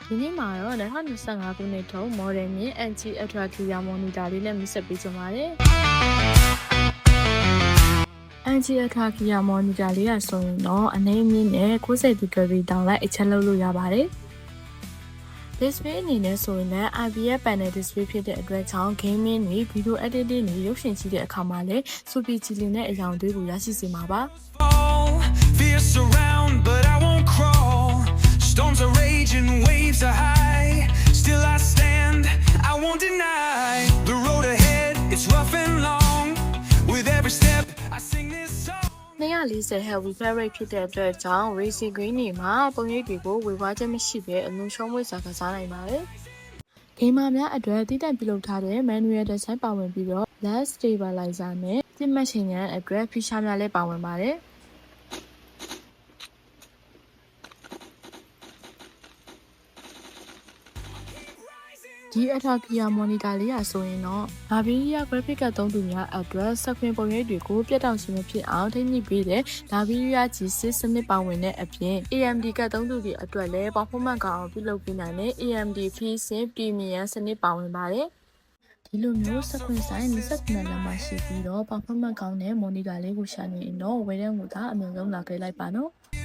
ဒီနေ့မှာတော့2025ခုနှစ်ထုံး model မြင့် NG Ultra Clear Monitor လေးနဲ့မိတ်ဆက်ပေးကြပါမယ်။ NG Ultra Clear Monitor လေးကဆိုရင်တော့အနေမြင့်နဲ့60 degree တောင်လိုက်အချက်လုပ်လို့ရပါတယ်။ display အနေနဲ့ဆိုရင်လည်း IPS panel display ဖြစ်တဲ့အတွက်ကြောင့် gaming တွေ video editing တွေရုပ်ရှင်ကြည့်တဲ့အခါမှာလည်း super ကြည်လင်တဲ့အရောင်တွေကိုရရှိစေမှာပါ။ Fierce around, but I won't crawl. Storms are raging, waves are high. Still I stand, I won't deny. The road ahead, it's rough and long. With every step, I sing this song. 240 Hz refresh rate ဖြစ်တဲ့အတွက်ကြောင့် Racy Green တွေမှာပုံရိပ်တွေကိုဝေဝါးခြင်းမရှိဘဲအလုံးရှုံးမွေးစွာကစားနိုင်ပါတယ်။ ဂိမ်းမာများအတွက်တည်တံ့ပြုလုပ်ထားတဲ့ manual design ပါဝင်ပြီးတော့ LED stabilizer နဲ့ပြည့်မှတ်ချိန်ခံအတွက် feature များလည်းပါဝင်ပါတယ်။ ဒီ Ultra Clear Monitor လေးရဆိုရင်တော့ NVIDIA graphic ကသုံးသူများအတွက်စကွန်ပုံရိပ်တွေကိုပြတ်တောက်ခြင်းမဖြစ်အောင်ထိန်းညှိပေးတဲ့ NVIDIA G6 စနစ်ပါဝင်တဲ့အပြင် AMD ကသုံးသူတွေအတွက်လည်း performance ကောင်းအောင်ပြုလုပ်ပေးနိုင်တဲ့ AMD FreeSync Premium စနစ်ပါဝင်ပါတယ်။ဒီလိုမျိုးစကွန်ဆိုင်29လက်မှရှိပြီးတော့ performance ကောင်းတဲ့ monitor လေးကိုရှာနေရင်တော့ဝယ်တဲ့ငွေကအမြဲဆုံးလာခဲ့လိုက်ပါနော်။